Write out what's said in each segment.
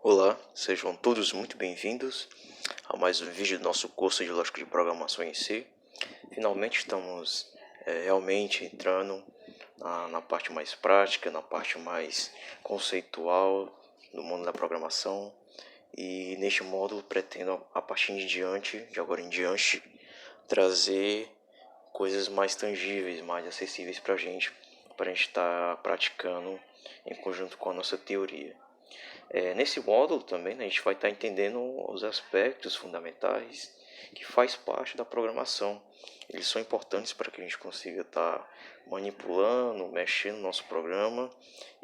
Olá, sejam todos muito bem-vindos a mais um vídeo do nosso curso de Lógica de Programação em C. Finalmente estamos realmente entrando na parte mais prática, na parte mais conceitual do mundo da programação. E neste módulo pretendo, a partir de agora em diante, trazer coisas mais tangíveis, mais acessíveis para a gente estar praticando em conjunto com a nossa teoria. Nesse módulo também, né, a gente vai estar entendendo os aspectos fundamentais que faz parte da programação. Eles são importantes para que a gente consiga estar manipulando, mexendo no nosso programa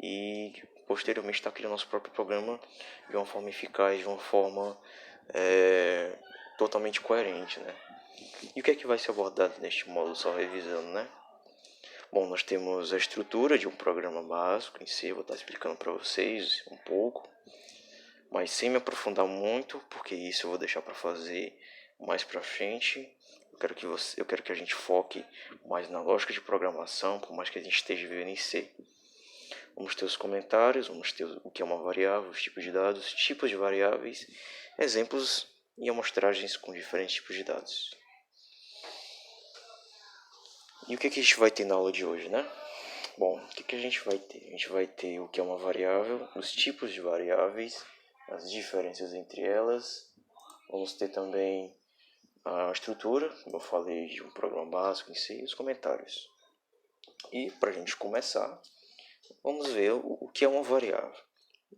e posteriormente estar criando nosso próprio programa de uma forma eficaz, de uma forma totalmente coerente, né? E o que é que vai ser abordado neste módulo, só revisando, né? Bom, nós temos a estrutura de um programa básico em si, vou estar explicando para vocês um pouco, mas sem me aprofundar muito, porque isso eu vou deixar para fazer mais para frente. Eu quero que a gente foque mais na lógica de programação, por mais que a gente esteja vivendo em C. Vamos ter os comentários, vamos ter o que é uma variável, os tipos de dados, tipos de variáveis, exemplos e amostragens com diferentes tipos de dados. E o que a gente vai ter na aula de hoje, né? Bom, o que a gente vai ter? A gente vai ter o que é uma variável, os tipos de variáveis, as diferenças entre elas. Vamos ter também a estrutura, como eu falei, de um programa básico em si, e os comentários. E para a gente começar, vamos ver o que é uma variável.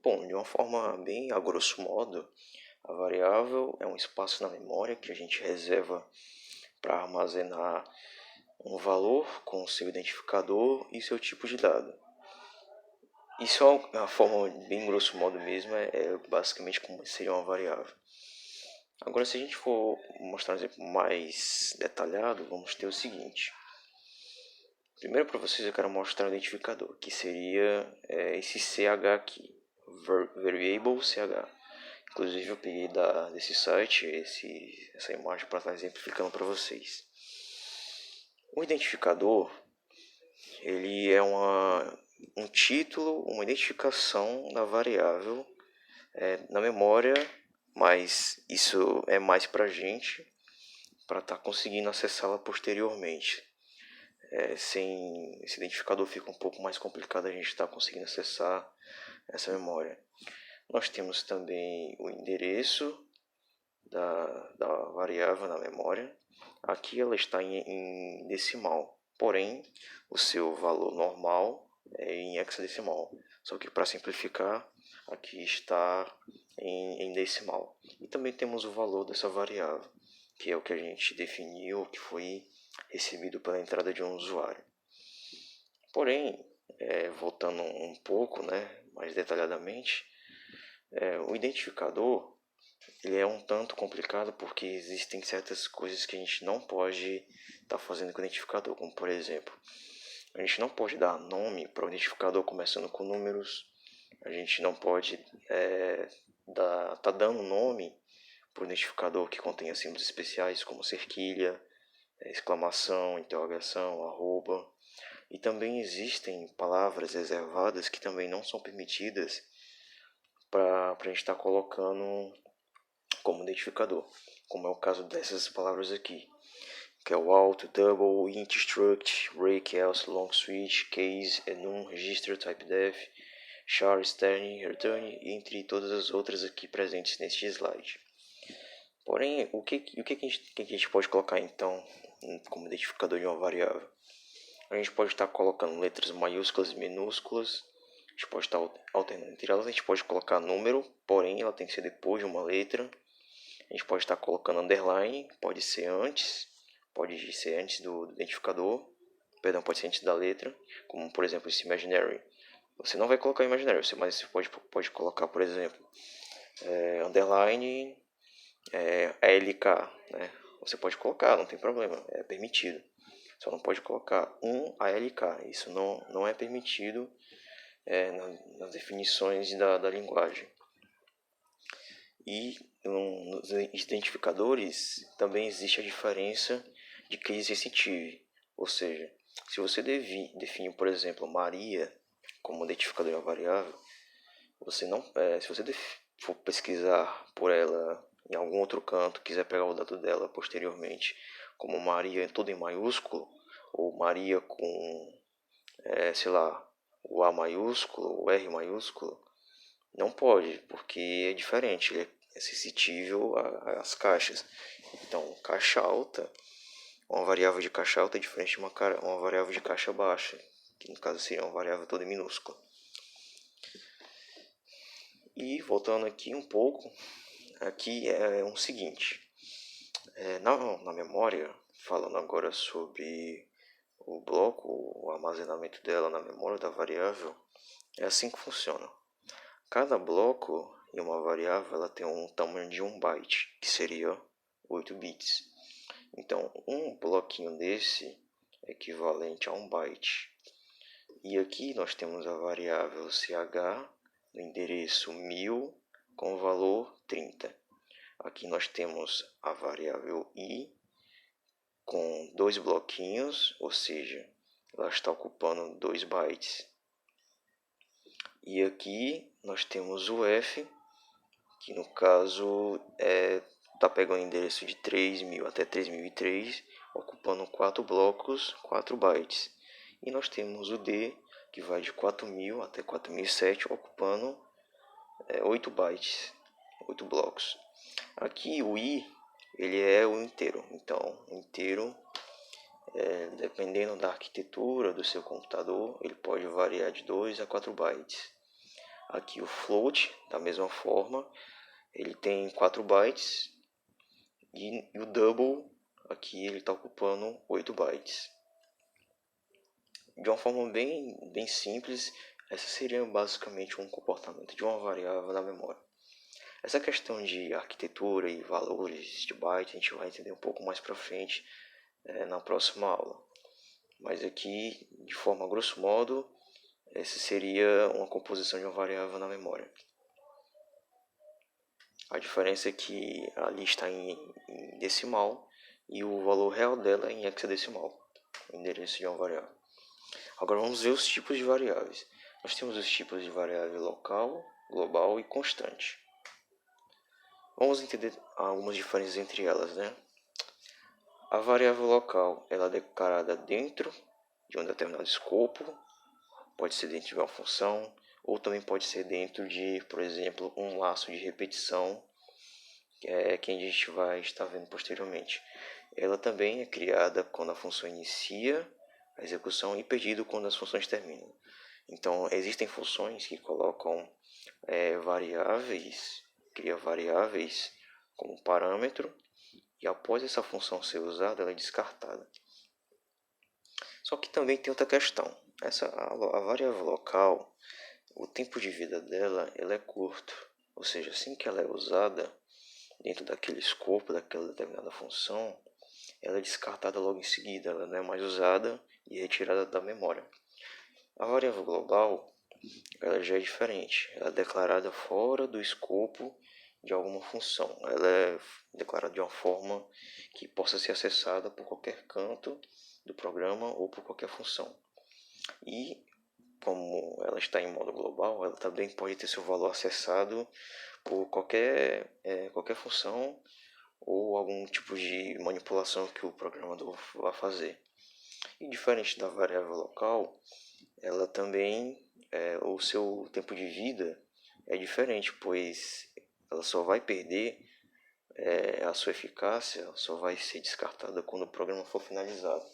Bom, de uma forma bem a grosso modo, a variável é um espaço na memória que a gente reserva para armazenar um valor com seu identificador e seu tipo de dado. Isso é uma forma bem grosso modo mesmo, é basicamente como seria uma variável. Agora, se a gente for mostrar um exemplo mais detalhado, vamos ter o seguinte. Primeiro, para vocês, eu quero mostrar o identificador, que seria esse CH aqui, Variable CH. Inclusive, eu peguei desse site essa imagem para estar exemplificando para vocês. O identificador, ele é um título, uma identificação da variável na memória, mas isso é mais para a gente, para estar conseguindo acessá-la posteriormente. Sem esse identificador fica um pouco mais complicado a gente estar conseguindo acessar essa memória. Nós temos também o endereço da variável na memória. Aqui ela está em decimal, porém o seu valor normal é em hexadecimal. Só que para simplificar, aqui está em decimal. E também temos o valor dessa variável, que é o que a gente definiu, que foi recebido pela entrada de um usuário. Porém, voltando um pouco, mais detalhadamente, o identificador ele é um tanto complicado porque existem certas coisas que a gente não pode estar fazendo com o identificador, como por exemplo, a gente não pode dar nome para o identificador começando com números, a gente não pode tá dando nome para o identificador que contém símbolos especiais como cerquilha, exclamação, interrogação, arroba. E também existem palavras reservadas que também não são permitidas para a gente estar colocando como identificador, como é o caso dessas palavras aqui, que é o alt, double, int, struct, break, else, long switch, case, enum, register, typedef, char, string, return, entre todas as outras aqui presentes neste slide. Porém, o que a gente pode colocar então como identificador de uma variável? A gente pode estar colocando letras maiúsculas e minúsculas, a gente pode estar alternando entre elas, a gente pode colocar número, porém ela tem que ser depois de uma letra. A gente pode estar colocando underline, pode ser antes do identificador, pode ser antes da letra, como por exemplo esse imaginary. Você não vai colocar imaginary, mas você pode colocar, por exemplo, underline ALK, né? Você pode colocar, não tem problema, é permitido. Só não pode colocar um ALK, isso não é permitido nas definições da linguagem. E nos identificadores também existe a diferença de case sensitive, ou seja, se você define, por exemplo, Maria como identificador de uma variável, você não, se você for pesquisar por ela em algum outro canto, quiser pegar o dado dela posteriormente, como Maria tudo em maiúsculo, ou Maria com, sei lá, o A maiúsculo, o R maiúsculo, não pode, porque é diferente, ele é sensível às caixas. Então, caixa alta, uma variável de caixa alta é diferente de uma variável de caixa baixa, que no caso seria uma variável toda minúscula. E voltando aqui um pouco, aqui é o seguinte, na memória, falando agora sobre o bloco, o armazenamento dela na memória da variável, é assim que funciona. Cada bloco em uma variável ela tem um tamanho de 1 byte, que seria 8 bits. Então, um bloquinho desse é equivalente a 1 byte. E aqui nós temos a variável ch no endereço 1000 com o valor 30. Aqui nós temos a variável i com 2 bloquinhos, ou seja, ela está ocupando 2 bytes. E aqui nós temos o f, que no caso está pegando o endereço de 3000 até 3003, ocupando 4 blocos, 4 bytes. E nós temos o d, que vai de 4000 até 4007, ocupando 8 bytes, 8 blocos. Aqui o i, ele é o inteiro, então o inteiro, dependendo da arquitetura do seu computador, ele pode variar de 2 a 4 bytes. Aqui o float, da mesma forma, ele tem 4 bytes, e o double, aqui ele está ocupando 8 bytes. De uma forma bem simples, essa seria basicamente um comportamento de uma variável na memória. Essa questão de arquitetura e valores de byte a gente vai entender um pouco mais para frente na próxima aula. Mas aqui, de forma grosso modo, essa seria uma composição de uma variável na memória. A diferença é que ali está em decimal e o valor real dela é em hexadecimal, o endereço de uma variável. Agora vamos ver os tipos de variáveis. Nós temos os tipos de variável local, global e constante. Vamos entender algumas diferenças entre elas, né? A variável local ela é declarada dentro de um determinado escopo, pode ser dentro de uma função, ou também pode ser dentro de, por exemplo, um laço de repetição, que a gente vai estar vendo posteriormente. Ela também é criada quando a função inicia a execução e perdida quando as funções terminam. Então, existem funções que colocam cria variáveis como parâmetro, e após essa função ser usada, ela é descartada. Só que também tem outra questão. A variável local, o tempo de vida dela ela é curto. Ou seja, assim que ela é usada dentro daquele escopo, daquela determinada função, ela é descartada logo em seguida. Ela não é mais usada e retirada da memória. A variável global ela já é diferente. Ela é declarada fora do escopo de alguma função. Ela é declarada de uma forma que possa ser acessada por qualquer canto do programa ou por qualquer função. E como ela está em modo global, ela também pode ter seu valor acessado por qualquer função ou algum tipo de manipulação que o programador vá fazer. E diferente da variável local, ela também, o seu tempo de vida é diferente, pois ela só vai perder a sua eficácia, só vai ser descartada quando o programa for finalizado.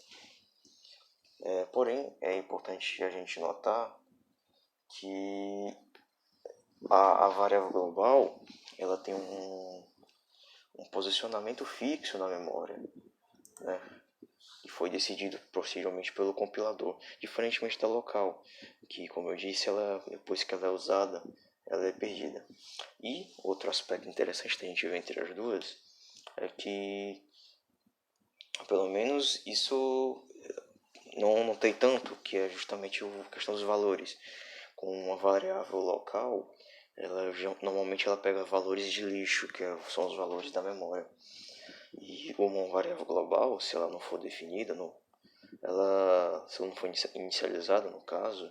Porém, é importante a gente notar que a variável global ela tem um posicionamento fixo na memória, né? E foi decidido posteriormente pelo compilador, diferentemente da local, que, como eu disse, depois que ela é usada, ela é perdida. E outro aspecto interessante que a gente vê entre as duas é que, pelo menos, isso não tem tanto, que é justamente a questão dos valores. Com uma variável local, normalmente ela pega valores de lixo, que são os valores da memória. E uma variável global, se ela não for definida, se ela não for inicializada no caso,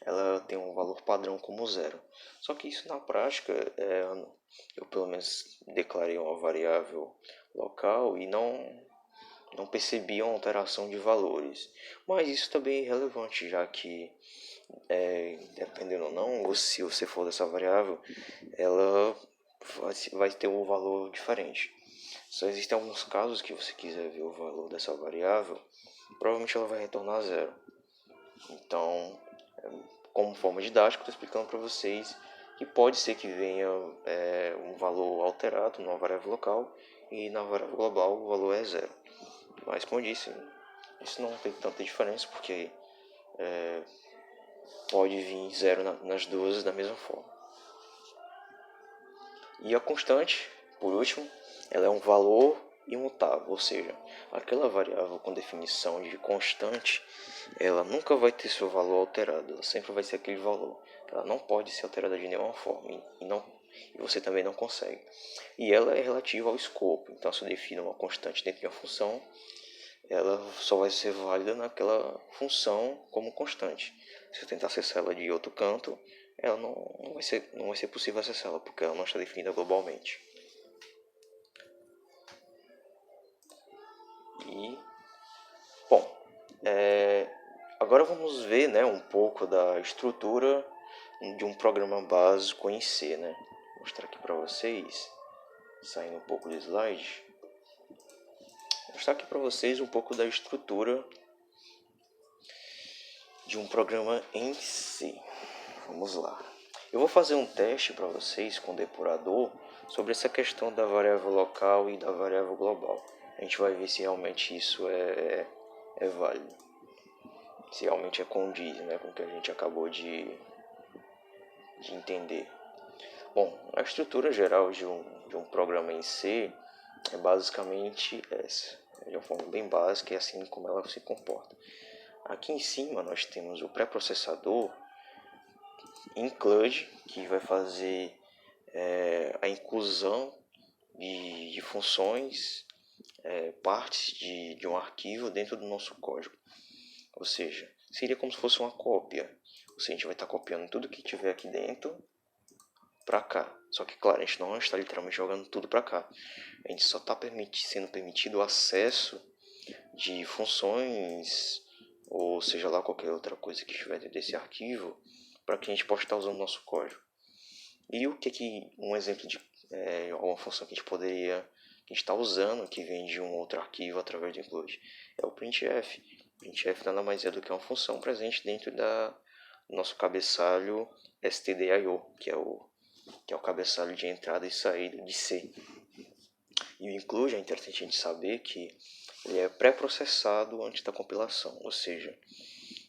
ela tem um valor padrão como zero. Só que isso na prática, eu pelo menos declarei uma variável local e não percebi uma alteração de valores. Mas isso também é irrelevante, já que, dependendo ou não, ou se você for dessa variável, ela vai ter um valor diferente. Só existem alguns casos que você quiser ver o valor dessa variável, provavelmente ela vai retornar zero. Então, como forma didática, estou explicando para vocês que pode ser que venha um valor alterado numa variável local e na variável global o valor é zero. Mas, como eu disse, isso não tem tanta diferença porque pode vir zero nas duas da mesma forma. E a constante, por último, ela é um valor imutável, ou seja, aquela variável com definição de constante, ela nunca vai ter seu valor alterado, ela sempre vai ser aquele valor. Ela não pode ser alterada de nenhuma forma e você também não consegue. E ela é relativa ao escopo, então se eu defino uma constante dentro de uma função, ela só vai ser válida naquela função como constante. Se eu tentar acessar ela de outro canto, ela não vai ser possível acessá-la, porque ela não está definida globalmente. E, bom, agora vamos ver, né, um pouco da estrutura de um programa básico em C, né? Vou mostrar aqui para vocês, saindo um pouco do slide. Vou mostrar aqui para vocês um pouco da estrutura de um programa em C. Vamos lá. Eu vou fazer um teste para vocês com o depurador sobre essa questão da variável local e da variável global. A gente vai ver se realmente isso é válido. Se realmente condiz, né, com o que a gente acabou de entender. Bom, a estrutura geral de um programa em C é basicamente essa. De uma forma bem básica, é assim como ela se comporta. Aqui em cima nós temos o pré-processador include, que vai fazer a inclusão de funções, partes de um arquivo dentro do nosso código. Ou seja, seria como se fosse uma cópia. Ou seja, a gente vai estar copiando tudo que tiver aqui dentro para cá. Só que, claro, a gente não está literalmente jogando tudo para cá. A gente só está sendo permitido o acesso de funções, ou seja lá qualquer outra coisa que estiver dentro desse arquivo, para que a gente possa estar usando o nosso código. E o que um exemplo de alguma função que a gente está usando, que vem de um outro arquivo através do include, é o printf. O printf nada mais é do que uma função presente dentro do nosso cabeçalho stdio, que é o cabeçalho de entrada e saída de C. E o include é interessante a gente saber que ele é pré-processado antes da compilação, ou seja,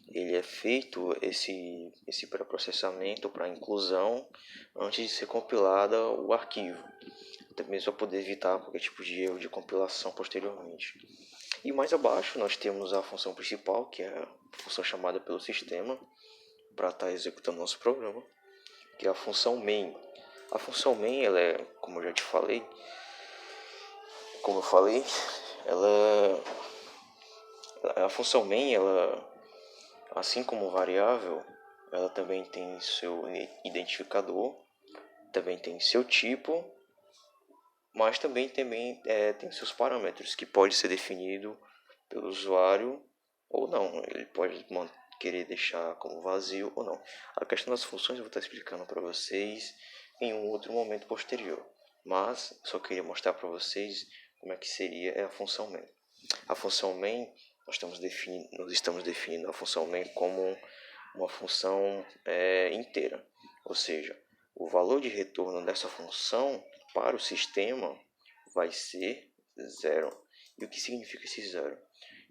ele é feito esse pré-processamento para inclusão antes de ser compilado o arquivo, até mesmo para poder evitar qualquer tipo de erro de compilação posteriormente. E mais abaixo nós temos a função principal, que é a função chamada pelo sistema para estar executando nosso programa, que é a função main. A função main, ela é, como eu falei, a função main, assim como variável, ela também tem seu identificador, também tem seu tipo, mas também tem seus parâmetros, que pode ser definido pelo usuário ou não. Ele pode querer deixar como vazio ou não. A questão das funções eu vou estar explicando para vocês em um outro momento posterior. Mas só queria mostrar para vocês como é que seria a função main. A função main, nós estamos definindo a função main como uma função inteira. Ou seja, o valor de retorno dessa função para o sistema vai ser zero. E o que significa esse zero?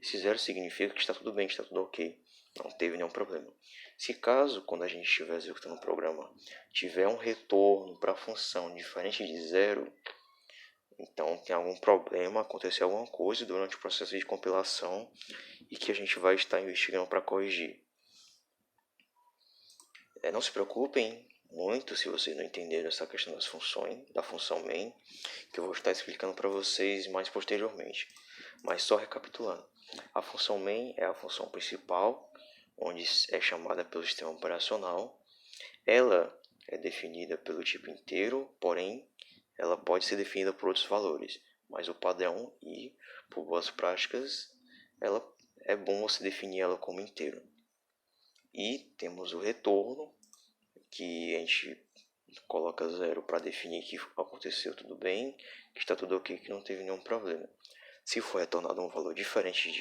Esse zero significa que está tudo bem, que está tudo ok. Não teve nenhum problema. Se caso, quando a gente estiver executando o programa, tiver um retorno para a função diferente de zero, então tem algum problema, aconteceu alguma coisa durante o processo de compilação e que a gente vai estar investigando para corrigir. Não se preocupem muito se vocês não entenderam essa questão das funções, da função main, que eu vou estar explicando para vocês mais posteriormente. Mas só recapitulando, a função main é a função principal, onde é chamada pelo sistema operacional. Ela é definida pelo tipo inteiro, porém ela pode ser definida por outros valores, mas o padrão e por boas práticas ela é bom você definir ela como inteiro. E temos o retorno, que a gente coloca 0 para definir que aconteceu tudo bem, que está tudo ok, que não teve nenhum problema. Se for retornado um valor diferente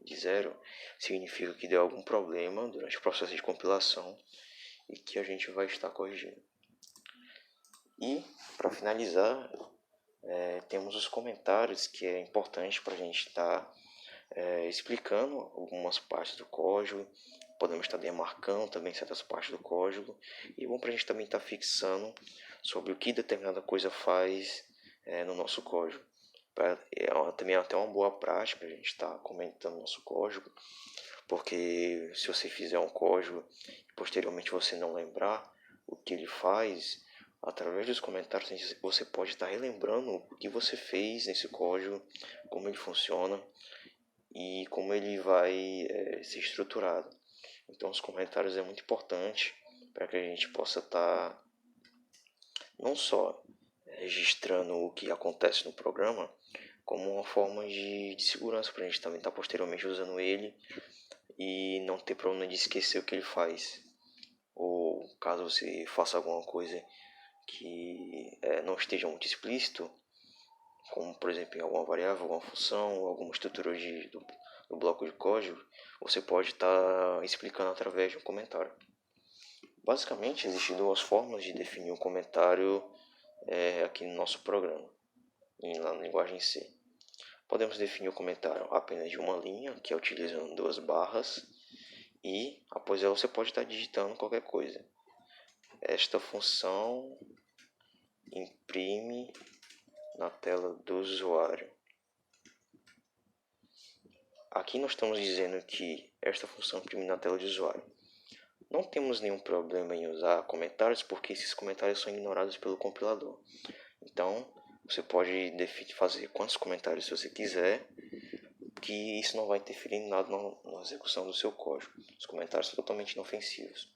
de 0, significa que deu algum problema durante o processo de compilação e que a gente vai estar corrigindo. E, para finalizar, temos os comentários, que é importante para a gente estar explicando algumas partes do código. Podemos estar demarcando também certas partes do código. E é bom para a gente também estar fixando sobre o que determinada coisa faz no nosso código. Também é até uma boa prática a gente estar comentando nosso código, porque se você fizer um código e posteriormente você não lembrar o que ele faz, através dos comentários você pode estar relembrando o que você fez nesse código, como ele funciona e como ele vai ser estruturado. Então os comentários é muito importante para que a gente possa estar não só registrando o que acontece no programa, como uma forma de segurança para a gente também estar posteriormente usando ele e não ter problema de esquecer o que ele faz. Ou caso você faça alguma coisa que não esteja muito explícito, como por exemplo em alguma variável, alguma função, ou alguma estrutura do bloco de código, você pode estar explicando através de um comentário. Basicamente, existem duas formas de definir um comentário aqui no nosso programa, na linguagem C. Podemos definir o comentário apenas de uma linha, que é utilizando duas barras, e após ela você pode estar digitando qualquer coisa. Esta função imprime na tela do usuário. Aqui nós estamos dizendo que esta função imprime na tela do usuário. Não temos nenhum problema em usar comentários, porque esses comentários são ignorados pelo compilador. Então, você pode fazer quantos comentários você quiser, que isso não vai interferir em nada na execução do seu código. Os comentários são totalmente inofensivos.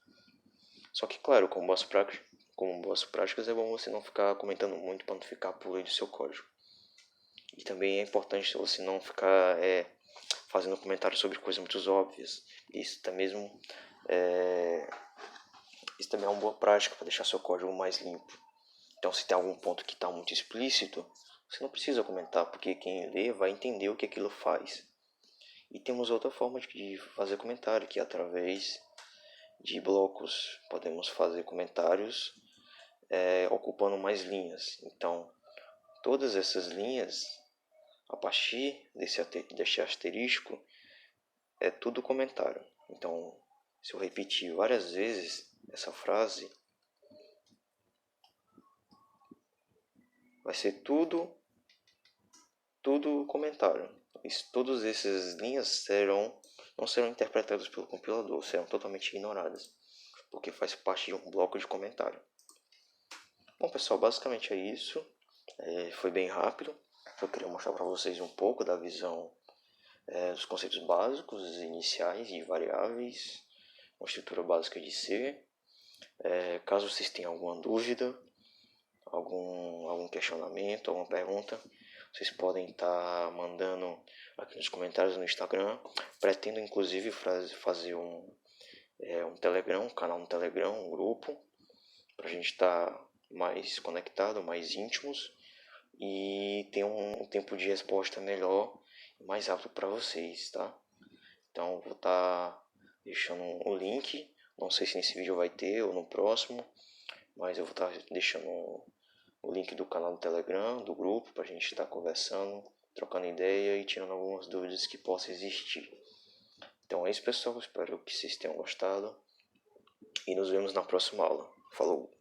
Só que, claro, como boas práticas, é bom você não ficar comentando muito para não ficar poluindo o seu código. E também é importante você não ficar fazendo comentários sobre coisas muito óbvias. Isso também é uma boa prática para deixar seu código mais limpo. Então, se tem algum ponto que está muito explícito, você não precisa comentar, porque quem lê vai entender o que aquilo faz. E temos outra forma de fazer comentário, que é através de blocos. Podemos fazer comentários ocupando mais linhas. Então, todas essas linhas, a partir desse asterisco, é tudo comentário. Então, se eu repetir várias vezes essa frase, vai ser tudo comentário. Todas essas linhas não serão interpretadas pelo compilador, serão totalmente ignoradas, porque faz parte de um bloco de comentário. Bom, pessoal, basicamente é isso. Foi bem rápido. Eu queria mostrar para vocês um pouco da visão dos conceitos básicos, iniciais de variáveis, uma estrutura básica de C. Caso vocês tenham alguma dúvida, algum questionamento, alguma pergunta, vocês podem estar mandando aqui nos comentários no Instagram. Pretendo inclusive fazer um Telegram, um canal no Telegram, um grupo, para a gente estar mais conectado, mais íntimos e ter um tempo de resposta melhor e mais rápido para vocês, tá? Então vou estar deixando o link, não sei se nesse vídeo vai ter ou no próximo, mas eu vou estar deixando o link do canal do Telegram, do grupo, para a gente estar conversando, trocando ideia e tirando algumas dúvidas que possam existir. Então é isso, pessoal, espero que vocês tenham gostado e nos vemos na próxima aula. Falou!